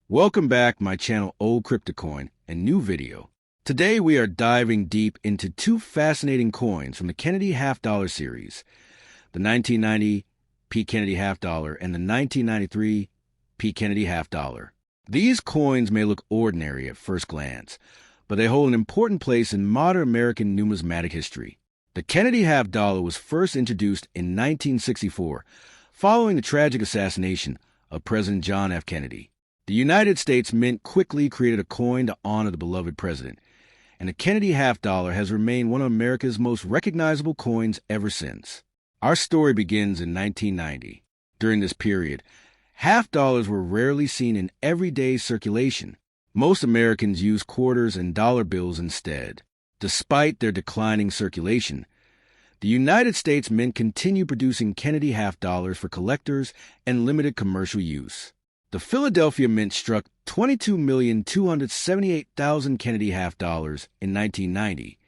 Welcome back my channel Old Cryptocoin and new video. Today we are diving deep into two fascinating coins from the Kennedy half dollar series, the 1990 P Kennedy half dollar and the 1993 P Kennedy half dollar. These coins may look ordinary at first glance, but they hold an important place in modern American numismatic history. The Kennedy half dollar was first introduced in 1964, following the tragic assassination of President John F. Kennedy. The United States Mint quickly created a coin to honor the beloved president, and the Kennedy half dollar has remained one of America's most recognizable coins ever since. Our story begins in 1990. During this period, half dollars were rarely seen in everyday circulation. Most Americans used quarters and dollar bills instead. Despite their declining circulation, the United States Mint continued producing Kennedy half dollars for collectors and limited commercial use. The Philadelphia Mint struck 22,278,000 Kennedy half dollars in 1990,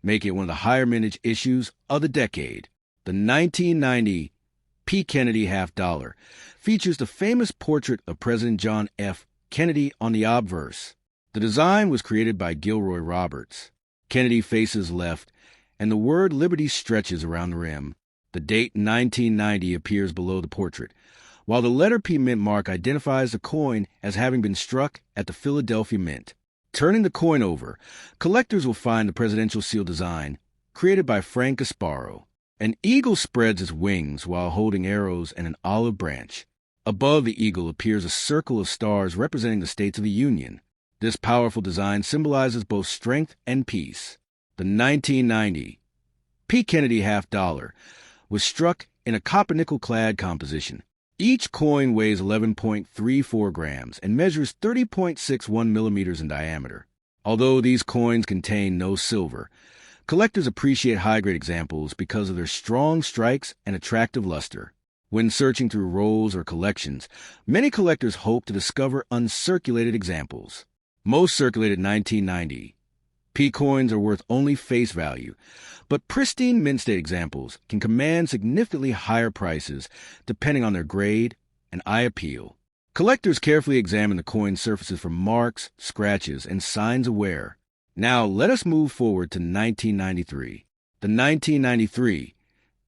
making it one of the higher mintage issues of the decade. The 1990 P. Kennedy half dollar features the famous portrait of President John F. Kennedy on the obverse. The design was created by Gilroy Roberts. Kennedy faces left, and the word Liberty stretches around the rim. The date 1990 appears below the portrait, while the letter P mint mark identifies the coin as having been struck at the Philadelphia Mint. Turning the coin over, collectors will find the presidential seal design, created by Frank Gasparo. An eagle spreads its wings while holding arrows and an olive branch. Above the eagle appears a circle of stars representing the states of the Union. This powerful design symbolizes both strength and peace. The 1990 P. Kennedy half dollar was struck in a copper-nickel-clad composition. Each coin weighs 11.34 grams and measures 30.61 millimeters in diameter. Although these coins contain no silver, collectors appreciate high-grade examples because of their strong strikes and attractive luster. When searching through rolls or collections, many collectors hope to discover uncirculated examples. Most circulated 1990 P coins are worth only face value, but pristine mint state examples can command significantly higher prices depending on their grade and eye appeal. Collectors carefully examine the coin surfaces for marks, scratches, and signs of wear. Now let us move forward to 1993. The 1993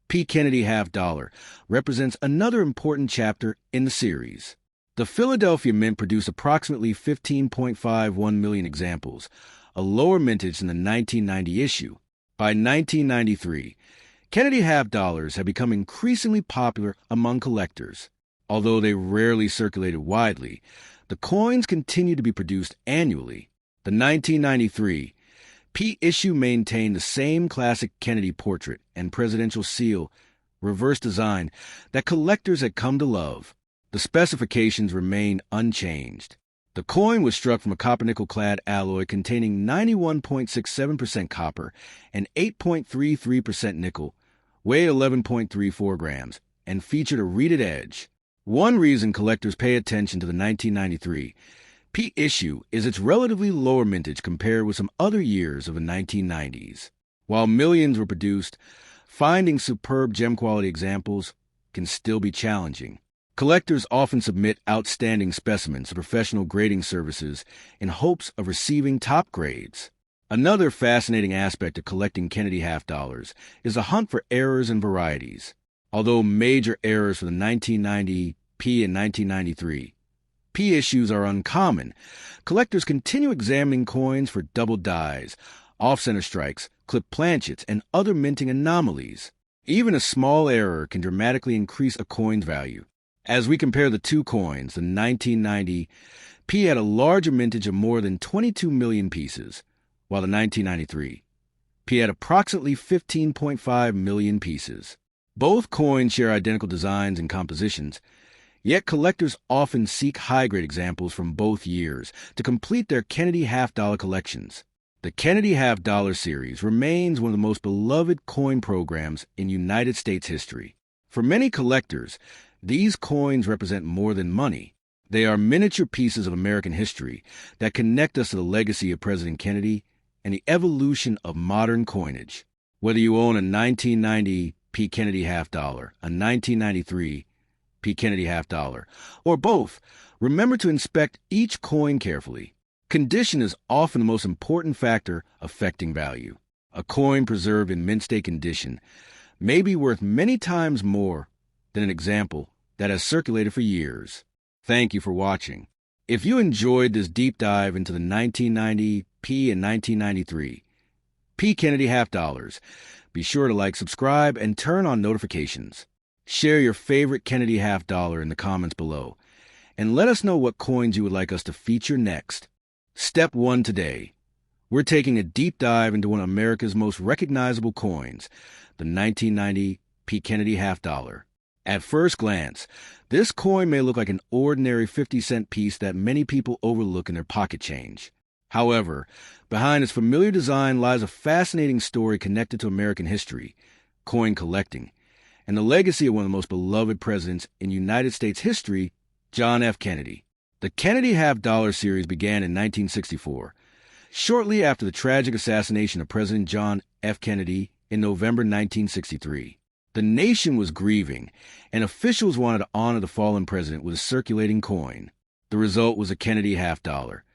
P. Kennedy half dollar represents another important chapter in the series. The Philadelphia Mint produced approximately 15.51 million examples, a lower mintage than the 1990 issue. By 1993, Kennedy half dollars had become increasingly popular among collectors. Although they rarely circulated widely, the coins continued to be produced annually. The 1993 P issue maintained the same classic Kennedy portrait and presidential seal reverse design that collectors had come to love. The specifications remained unchanged. The coin was struck from a copper-nickel-clad alloy containing 91.67% copper and 8.33% nickel, weighed 11.34 grams, and featured a reeded edge. One reason collectors pay attention to the 1993 P issue is its relatively lower mintage compared with some other years of the 1990s. While millions were produced, finding superb gem-quality examples can still be challenging. Collectors often submit outstanding specimens to professional grading services in hopes of receiving top grades. Another fascinating aspect of collecting Kennedy half dollars is the hunt for errors and varieties. Although major errors for the 1990 P and 1993 P issues are uncommon, collectors continue examining coins for double dies, off-center strikes, clipped planchets, and other minting anomalies. Even a small error can dramatically increase a coin's value. As we compare the two coins, the 1990 P had a larger mintage of more than 22 million pieces, while the 1993 P had approximately 15.5 million pieces. Both coins share identical designs and compositions, yet collectors often seek high-grade examples from both years to complete their Kennedy half-dollar collections. The Kennedy half dollar series remains one of the most beloved coin programs in United States history. For many collectors, these coins represent more than money. They are miniature pieces of American history that connect us to the legacy of President Kennedy and the evolution of modern coinage. Whether you own a 1990 P. Kennedy half dollar, a 1993 P. Kennedy half dollar, or both, Remember to inspect each coin carefully. Condition is often the most important factor affecting value. A coin preserved in mint state condition may be worth many times more than an example that has circulated for years. Thank you for watching. If you enjoyed this deep dive into the 1990 P and 1993 P Kennedy half dollars, be sure to like, subscribe, and turn on notifications. Share your favorite Kennedy half dollar in the comments below, and let us know what coins you would like us to feature next. Step 1 today. We're taking a deep dive into one of America's most recognizable coins, the 1990 P Kennedy half dollar. At first glance, this coin may look like an ordinary 50-cent piece that many people overlook in their pocket change. However, behind its familiar design lies a fascinating story connected to American history, coin collecting, and the legacy of one of the most beloved presidents in United States history, John F. Kennedy. The Kennedy half dollar series began in 1964, shortly after the tragic assassination of President John F. Kennedy in November 1963. The nation was grieving, and officials wanted to honor the fallen president with a circulating coin. The result was a Kennedy half dollar,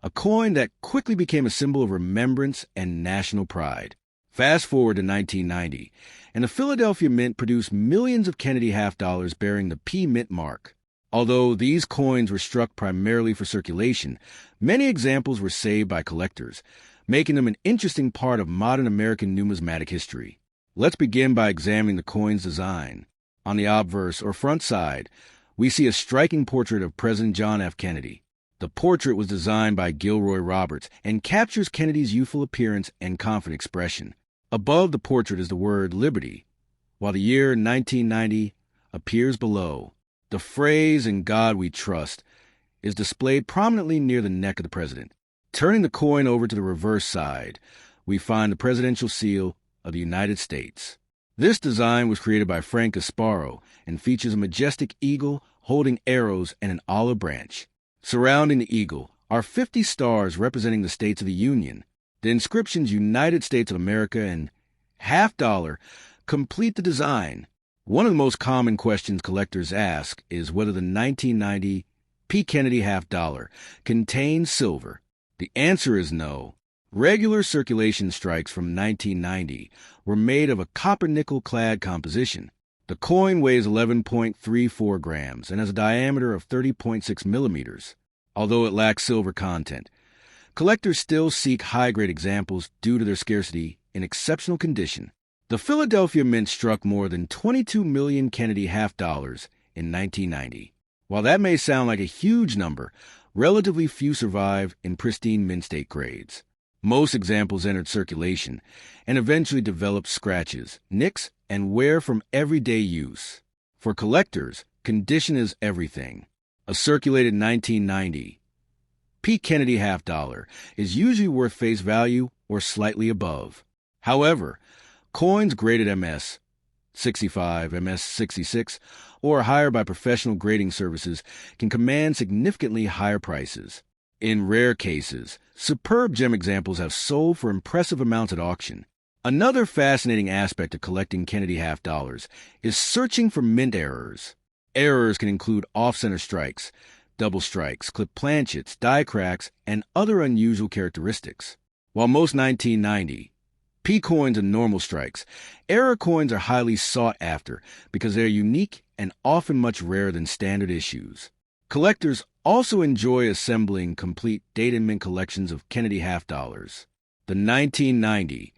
a coin that quickly became a symbol of remembrance and national pride. Fast forward to 1990, and the Philadelphia Mint produced millions of Kennedy half dollars bearing the P Mint mark. Although these coins were struck primarily for circulation, many examples were saved by collectors, making them an interesting part of modern American numismatic history. Let's begin by examining the coin's design. On the obverse, or front side, we see a striking portrait of President John F. Kennedy. The portrait was designed by Gilroy Roberts and captures Kennedy's youthful appearance and confident expression. Above the portrait is the word Liberty, while the year 1990 appears below. The phrase, "In God We Trust," is displayed prominently near the neck of the president. Turning the coin over to the reverse side, we find the presidential seal of the United States. This design was created by Frank Gasparo and features a majestic eagle holding arrows and an olive branch. Surrounding the eagle are 50 stars representing the states of the Union. The inscriptions United States of America and half dollar complete the design. One of the most common questions collectors ask is whether the 1990 P. Kennedy half dollar contains silver. The answer is no. Regular circulation strikes from 1990 were made of a copper-nickel clad composition. The coin weighs 11.34 grams and has a diameter of 30.6 millimeters. Although it lacks silver content, collectors still seek high-grade examples due to their scarcity in exceptional condition. The Philadelphia Mint struck more than 22 million Kennedy half dollars in 1990. While that may sound like a huge number, relatively few survive in pristine mint state grades. Most examples entered circulation and eventually developed scratches, nicks, and wear from everyday use. For collectors, condition is everything. A circulated 1990 P. Kennedy half dollar is usually worth face value or slightly above. However, coins graded MS 65, MS 66, or higher by professional grading services can command significantly higher prices. In rare cases, superb gem examples have sold for impressive amounts at auction. Another fascinating aspect of collecting Kennedy half dollars is searching for mint errors. Errors can include off-center strikes, double strikes, clip planchets, die cracks, and other unusual characteristics. While most 1990 P coins are normal strikes, error coins are highly sought after because they are unique and often much rarer than standard issues. Collectors also enjoy assembling complete date and mint collections of Kennedy half dollars. The 1990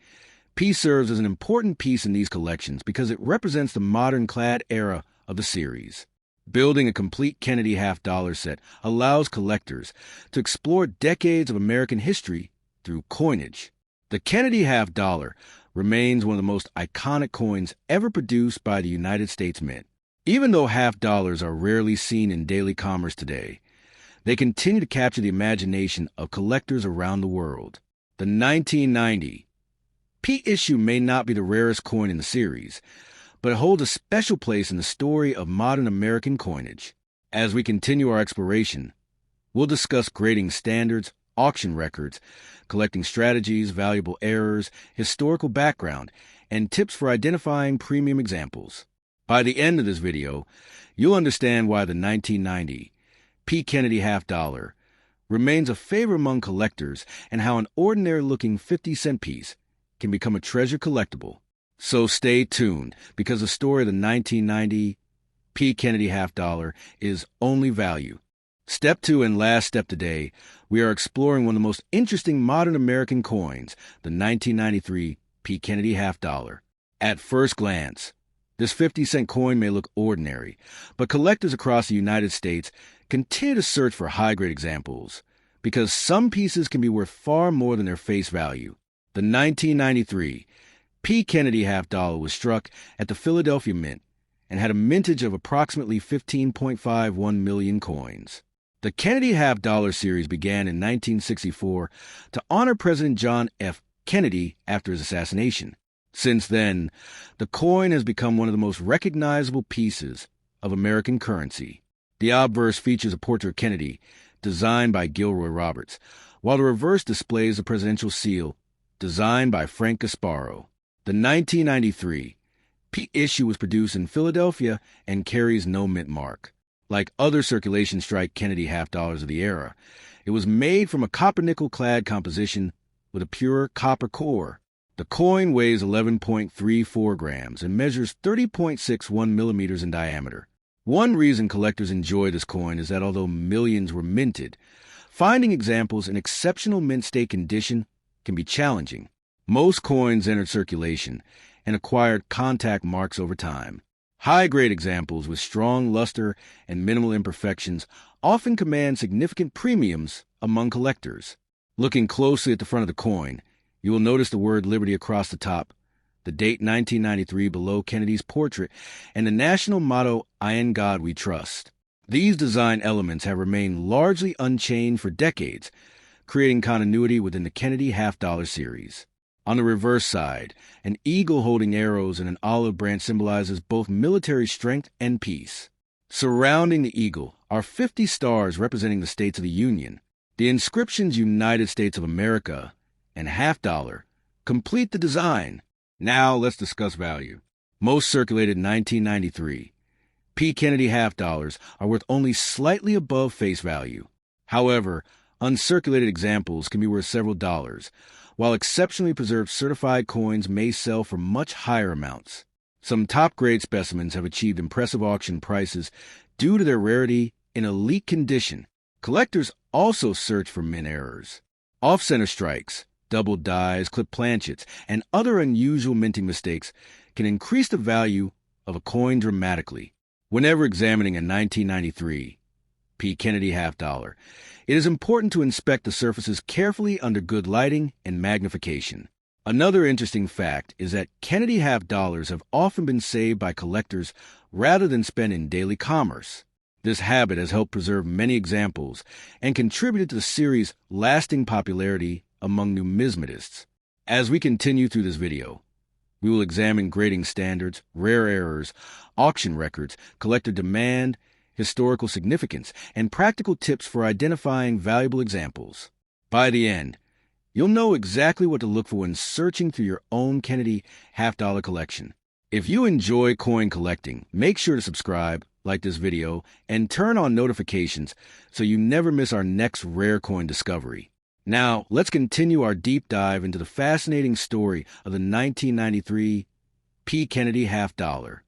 P serves as an important piece in these collections because it represents the modern clad era of the series. Building a complete Kennedy half dollar set allows collectors to explore decades of American history through coinage. The Kennedy half dollar remains one of the most iconic coins ever produced by the United States Mint. Even though half dollars are rarely seen in daily commerce today, they continue to capture the imagination of collectors around the world. The 1990 P issue may not be the rarest coin in the series, but it holds a special place in the story of modern American coinage. As we continue our exploration, we'll discuss grading standards, auction records, collecting strategies, valuable errors, historical background, and tips for identifying premium examples. By the end of this video, you'll understand why the 1990 P. Kennedy half dollar remains a favorite among collectors, and how an ordinary-looking 50-cent piece can become a treasure collectible. So stay tuned, because the story of the 1990 P. Kennedy half dollar is only value. Step 2 and last step today, we are exploring one of the most interesting modern American coins, the 1993 P. Kennedy half dollar. At first glance, this 50-cent coin may look ordinary, but collectors across the United States continue to search for high-grade examples, because some pieces can be worth far more than their face value. The 1993 P. Kennedy half dollar was struck at the Philadelphia Mint and had a mintage of approximately 15.51 million coins. The Kennedy half dollar series began in 1964 to honor President John F. Kennedy after his assassination. Since then, the coin has become one of the most recognizable pieces of American currency. The obverse features a portrait of Kennedy, designed by Gilroy Roberts, while the reverse displays the presidential seal, designed by Frank Gasparo. The 1993 P issue was produced in Philadelphia and carries no mint mark. Like other circulation strike Kennedy half dollars of the era, it was made from a copper-nickel-clad composition with a pure copper core. The coin weighs 11.34 grams and measures 30.61 millimeters in diameter. One reason collectors enjoy this coin is that although millions were minted, finding examples in exceptional mint state condition can be challenging. Most coins entered circulation and acquired contact marks over time. High-grade examples with strong luster and minimal imperfections often command significant premiums among collectors. Looking closely at the front of the coin, you will notice the word Liberty across the top, the date 1993 below Kennedy's portrait, and the national motto, "I in God We Trust." These design elements have remained largely unchanged for decades, creating continuity within the Kennedy half dollar series. On the reverse side, an eagle holding arrows and an olive branch symbolizes both military strength and peace. Surrounding the eagle are 50 stars representing the states of the Union. The inscriptions United States of America and half dollar complete the design. Now let's discuss value. Most circulated 1993 P. Kennedy half dollars are worth only slightly above face value. However, uncirculated examples can be worth several dollars, while exceptionally preserved certified coins may sell for much higher amounts. Some top-grade specimens have achieved impressive auction prices due to their rarity in elite condition. Collectors also search for mint errors. Off-center strikes, doubled dies, clipped planchets, and other unusual minting mistakes can increase the value of a coin dramatically. Whenever examining a 1993 P. Kennedy half dollar, it is important to inspect the surfaces carefully under good lighting and magnification. Another interesting fact is that Kennedy half dollars have often been saved by collectors rather than spent in daily commerce. This habit has helped preserve many examples and contributed to the series' lasting popularity among numismatists. As we continue through this video, we will examine grading standards, rare errors, auction records, collector demand, historical significance, and practical tips for identifying valuable examples. By the end, you'll know exactly what to look for when searching through your own Kennedy half dollar collection. If you enjoy coin collecting, make sure to subscribe, like this video, and turn on notifications so you never miss our next rare coin discovery. Now, let's continue our deep dive into the fascinating story of the 1993 P. Kennedy half dollar.